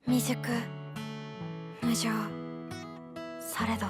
未熟無情されど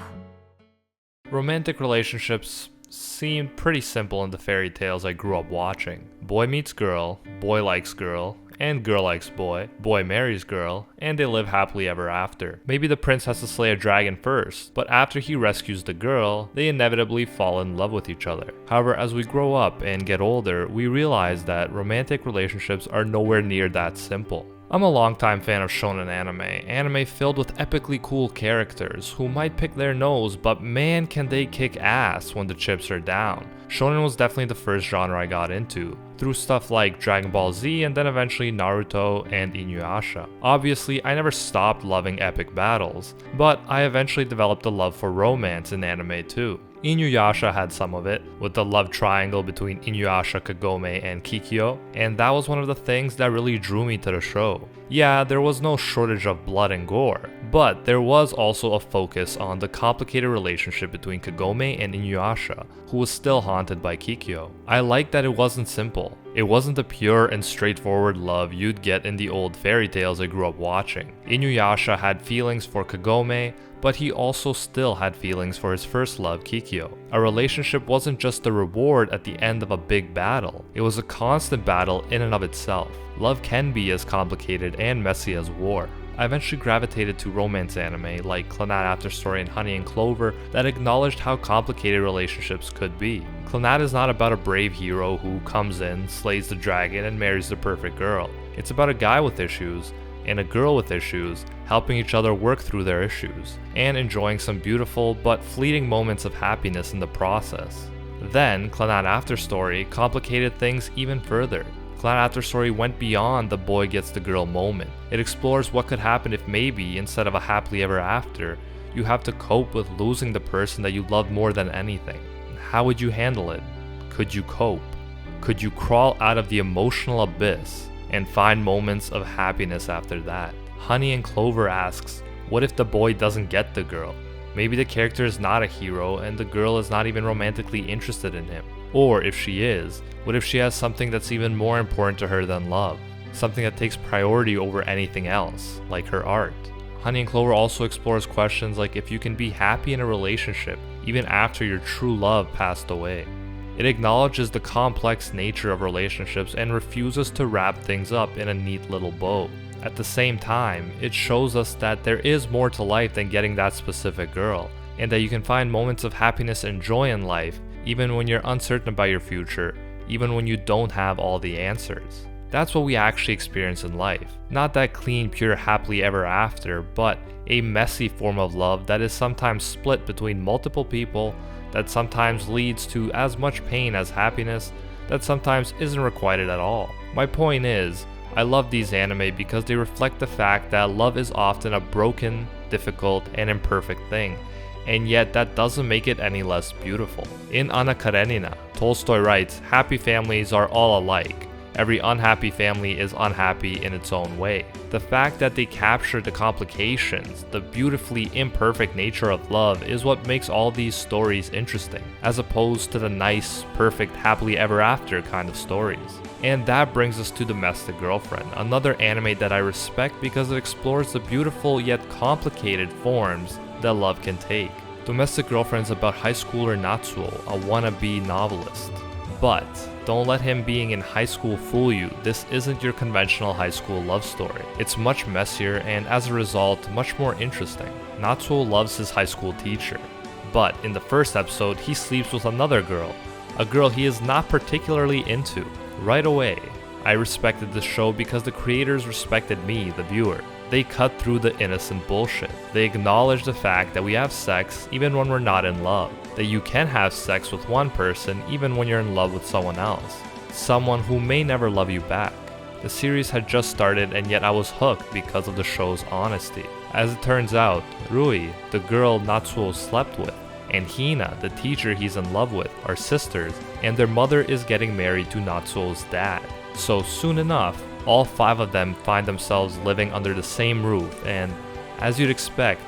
Romantic relationships seemed pretty simple in the fairy tales I grew up watching. Boy meets girl, boy likes girl, and girl likes boy, boy marries girl, and they live happily ever after. Maybe the prince has to slay a dragon first, but after he rescues the girl, they inevitably fall in love with each other. However, as we grow up and get older, we realize that romantic relationships are nowhere near that simple. I'm a longtime fan of shonen anime filled with epically cool characters who might pick their nose, but man can they kick ass when the chips are down. Shonen was definitely the first genre I got into, through stuff like Dragon Ball Z and then eventually Naruto and InuYasha. Obviously, I never stopped loving epic battles, but I eventually developed a love for romance in anime too. InuYasha had some of it, with the love triangle between InuYasha, Kagome, and Kikyo, and that was one of the things that really drew me to the show. Yeah, there was no shortage of blood and gore, but there was also a focus on the complicated relationship between Kagome and InuYasha, who was still haunted by Kikyo. I liked that it wasn't simple. It wasn't the pure and straightforward love you'd get in the old fairy tales I grew up watching. InuYasha had feelings for Kagome, but he also still had feelings for his first love, Kikyo. A relationship wasn't just the reward at the end of a big battle, it was a constant battle in and of itself. Love can be as complicated and messy as war. I eventually gravitated to romance anime like Clannad After Story and Honey and Clover that acknowledged how complicated relationships could be. Clannad is not about a brave hero who comes in, slays the dragon, and marries the perfect girl. It's about a guy with issues and a girl with issues helping each other work through their issues, and enjoying some beautiful but fleeting moments of happiness in the process. Then, Clannad After Story complicated things even further. Clannad After Story went beyond the boy gets the girl moment. It explores what could happen if maybe, instead of a happily ever after, you have to cope with losing the person that you love more than anything. How would you handle it? Could you cope? Could you crawl out of the emotional abyss and find moments of happiness after that? Honey and Clover asks, what if the boy doesn't get the girl? Maybe the character is not a hero and the girl is not even romantically interested in him. Or if she is, what if she has something that's even more important to her than love? Something that takes priority over anything else, like her art. Honey and Clover also explores questions like if you can be happy in a relationship even after your true love passed away. It acknowledges the complex nature of relationships and refuses to wrap things up in a neat little bow. At the same time, it shows us that there is more to life than getting that specific girl, and that you can find moments of happiness and joy in life even when you're uncertain about your future, even when you don't have all the answers. That's what we actually experience in life. Not that clean, pure, happily ever after, but a messy form of love that is sometimes split between multiple people, that sometimes leads to as much pain as happiness, that sometimes isn't requited at all. My point is, I love these anime because they reflect the fact that love is often a broken, difficult, and imperfect thing, and yet that doesn't make it any less beautiful. In Anna Karenina, Tolstoy writes, happy families are all alike. Every unhappy family is unhappy in its own way. The fact that they capture the complications, the beautifully imperfect nature of love is what makes all these stories interesting, as opposed to the nice, perfect, happily ever after kind of stories. And that brings us to Domestic Girlfriend, another anime that I respect because it explores the beautiful yet complicated forms that love can take. Domestic Girlfriend is about high schooler Natsuo, a wannabe novelist. But don't let him being in high school fool you. This isn't your conventional high school love story. It's much messier and as a result, much more interesting. Natsuo loves his high school teacher, but in the first episode, he sleeps with another girl, a girl he is not particularly into. Right away, I respected the show because the creators respected me, the viewer. They cut through the innocent bullshit. They acknowledge the fact that we have sex even when we're not in love. That you can have sex with one person even when you're in love with someone else. Someone who may never love you back. The series had just started and yet I was hooked because of the show's honesty. As it turns out, Rui, the girl Natsuo slept with, and Hina, the teacher he's in love with, are sisters, and their mother is getting married to Natsuo's dad. So soon enough, all 5 of them find themselves living under the same roof, and as you'd expect,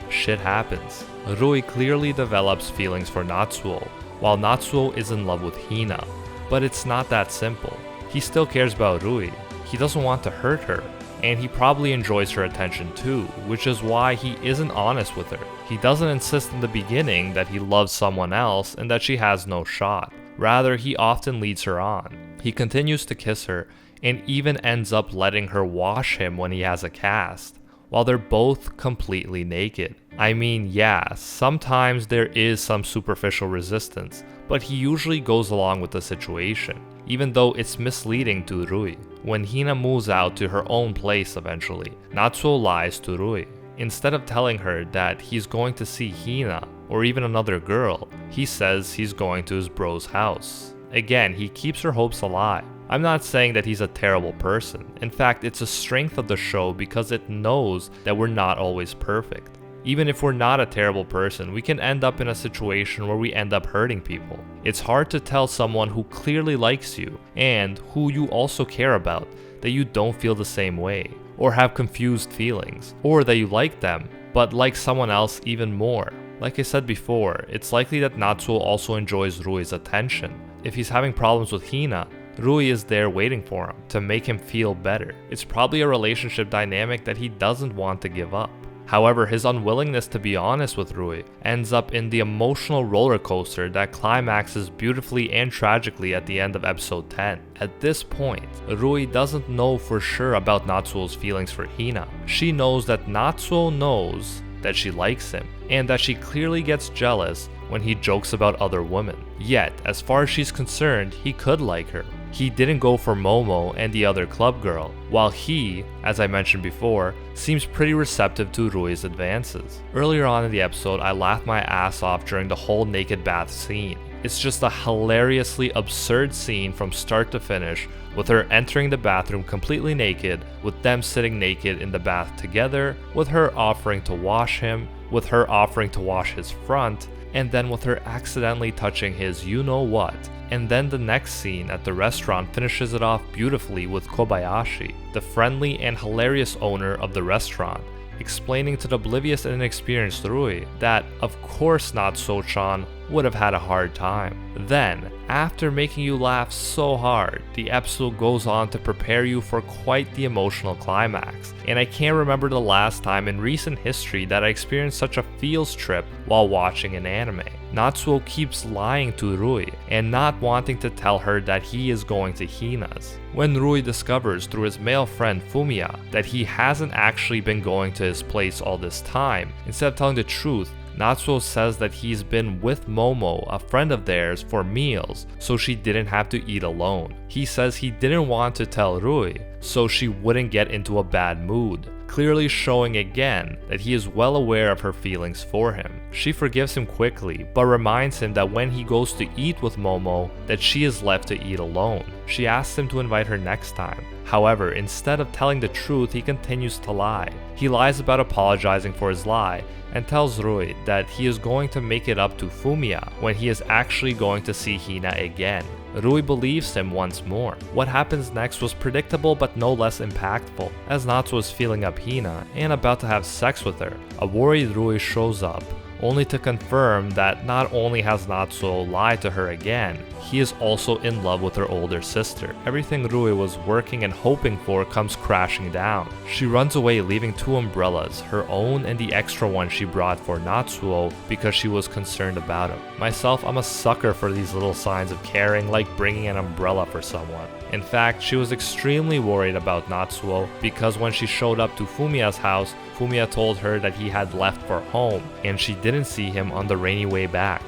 shit happens. Rui clearly develops feelings for Natsuo, while Natsuo is in love with Hina. But it's not that simple. He still cares about Rui. He doesn't want to hurt her, and he probably enjoys her attention too, which is why he isn't honest with her. He doesn't insist in the beginning that he loves someone else and that she has no shot. Rather, he often leads her on. He continues to kiss her and even ends up letting her wash him when he has a cast, while they're both completely naked. I mean, yeah, sometimes there is some superficial resistance, but he usually goes along with the situation, even though it's misleading to Rui. When Hina moves out to her own place eventually, Natsuo lies to Rui. Instead of telling her that he's going to see Hina or even another girl, he says he's going to his bro's house. Again, he keeps her hopes alive. I'm not saying that he's a terrible person. In fact, it's a strength of the show because it knows that we're not always perfect. Even if we're not a terrible person, we can end up in a situation where we end up hurting people. It's hard to tell someone who clearly likes you and who you also care about that you don't feel the same way, or have confused feelings, or that you like them but like someone else even more. Like I said before, it's likely that Natsuo also enjoys Rui's attention. If he's having problems with Hina, Rui is there waiting for him to make him feel better. It's probably a relationship dynamic that he doesn't want to give up. However, his unwillingness to be honest with Rui ends up in the emotional roller coaster that climaxes beautifully and tragically at the end of episode 10. At this point, Rui doesn't know for sure about Natsuo's feelings for Hina. She knows that Natsuo knows that she likes him, and that she clearly gets jealous when he jokes about other women. Yet, as far as she's concerned, he could like her. He didn't go for Momo and the other club girl, while he, as I mentioned before, seems pretty receptive to Rui's advances. Earlier on in the episode, I laughed my ass off during the whole naked bath scene. It's just a hilariously absurd scene from start to finish, with her entering the bathroom completely naked, with them sitting naked in the bath together, with her offering to wash him, with her offering to wash his front, and then with her accidentally touching his you-know-what. And then the next scene at the restaurant finishes it off beautifully with Kobayashi, the friendly and hilarious owner of the restaurant, explaining to the oblivious and inexperienced Rui that, of course, Natsuo-chan would have had a hard time. Then, after making you laugh so hard, the episode goes on to prepare you for quite the emotional climax, and I can't remember the last time in recent history that I experienced such a feels trip while watching an anime. Natsuo keeps lying to Rui and not wanting to tell her that he is going to Hina's. When Rui discovers through his male friend Fumiya that he hasn't actually been going to his place all this time, instead of telling the truth, Natsuo says that he's been with Momo, a friend of theirs, for meals, so she didn't have to eat alone. He says he didn't want to tell Rui, so she wouldn't get into a bad mood, clearly showing again that he is well aware of her feelings for him. She forgives him quickly, but reminds him that when he goes to eat with Momo, that she is left to eat alone. She asks him to invite her next time. However, instead of telling the truth, he continues to lie. He lies about apologizing for his lie, and tells Rui that he is going to make it up to Fumiya when he is actually going to see Hina again. Rui believes him once more. What happens next was predictable but no less impactful, as Natsuo is feeling up Hina and about to have sex with her. A worried Rui shows up, only to confirm that not only has Natsuo lied to her again, he is also in love with her older sister. Everything Rui was working and hoping for comes crashing down. She runs away, leaving 2 umbrellas, her own and the extra one she brought for Natsuo because she was concerned about him. Myself, I'm a sucker for these little signs of caring, like bringing an umbrella for someone. In fact, she was extremely worried about Natsuo because when she showed up to Fumiya's house, Fumiya told her that he had left for home and she didn't see him on the rainy way back.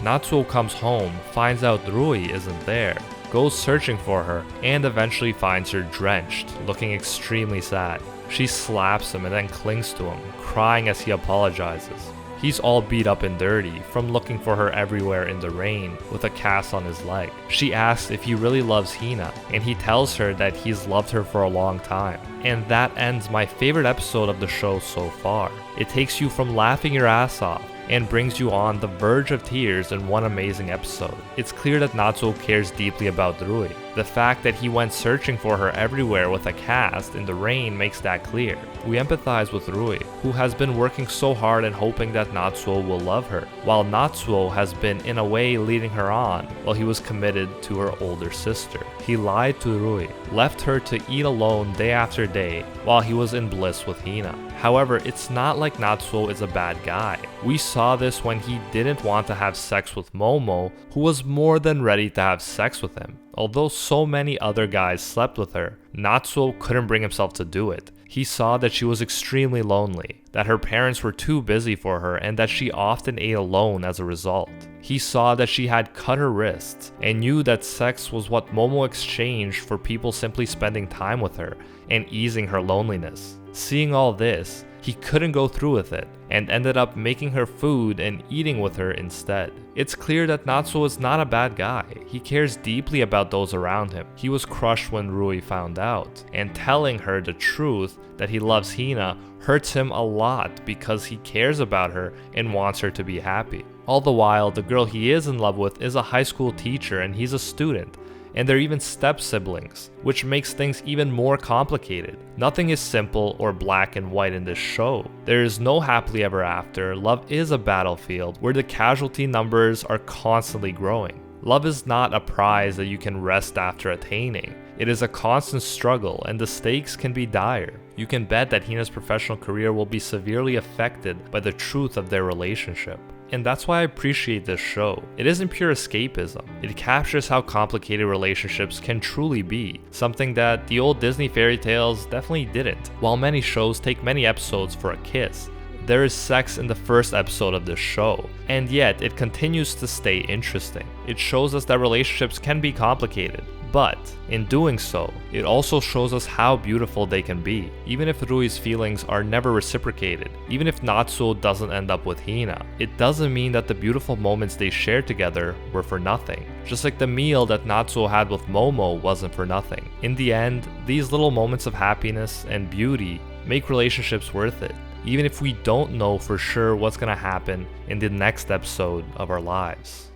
Natsuo comes home, finds out Rui isn't there, goes searching for her, and eventually finds her drenched, looking extremely sad. She slaps him and then clings to him, crying as he apologizes. He's all beat up and dirty from looking for her everywhere in the rain with a cast on his leg. She asks if he really loves Hina, and he tells her that he's loved her for a long time. And that ends my favorite episode of the show so far. It takes you from laughing your ass off and brings you on the verge of tears in one amazing episode. It's clear that Natsuo cares deeply about Rui. The fact that he went searching for her everywhere with a cast in the rain makes that clear. We empathize with Rui, who has been working so hard and hoping that Natsuo will love her, while Natsuo has been in a way leading her on while he was committed to her older sister. he lied to Rui, left her to eat alone day after day while he was in bliss with Hina. However, it's not like Natsuo is a bad guy. We saw this when he didn't want to have sex with Momo, who was more than ready to have sex with him. Although so many other guys slept with her, Natsuo couldn't bring himself to do it. He saw that she was extremely lonely, that her parents were too busy for her, and that she often ate alone as a result. He saw that she had cut her wrists, and knew that sex was what Momo exchanged for people simply spending time with her and easing her loneliness. Seeing all this, he couldn't go through with it, and ended up making her food and eating with her instead. It's clear that Natsuo is not a bad guy. He cares deeply about those around him. He was crushed when Rui found out, and telling her the truth that he loves Hina hurts him a lot because he cares about her and wants her to be happy. All the while, the girl he is in love with is a high school teacher and he's a student, and they're even step-siblings, which makes things even more complicated. Nothing is simple or black and white in this show. There is no happily ever after. Love is a battlefield where the casualty numbers are constantly growing. Love is not a prize that you can rest after attaining. It is a constant struggle, and the stakes can be dire. You can bet that Hina's professional career will be severely affected by the truth of their relationship. And that's why I appreciate this show. It isn't pure escapism. It captures how complicated relationships can truly be, something that the old Disney fairy tales definitely didn't. While many shows take many episodes for a kiss, there is sex in the first episode of this show, and yet it continues to stay interesting. It shows us that relationships can be complicated, but in doing so, it also shows us how beautiful they can be. Even if Rui's feelings are never reciprocated, even if Natsuo doesn't end up with Hina, it doesn't mean that the beautiful moments they shared together were for nothing. Just like the meal that Natsuo had with Momo wasn't for nothing. In the end, these little moments of happiness and beauty make relationships worth it, even if we don't know for sure what's gonna happen in the next episode of our lives.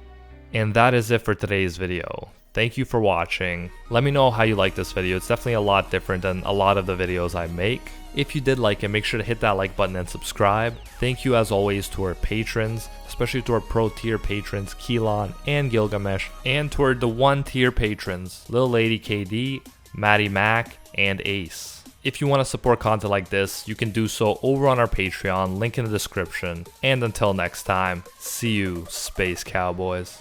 And that is it for today's video. Thank you for watching. Let me know how you like this video. It's definitely a lot different than a lot of the videos I make. If you did like it, make sure to hit that like button and subscribe. Thank you as always to our patrons, especially to our pro tier patrons Keelan and Gilgamesh, and toward the 1 tier patrons Lil Lady KD, Maddie Mac, and Ace. If you want to support content like this, you can do so over on our Patreon, link in the description. And until next time, see you, Space Cowboys.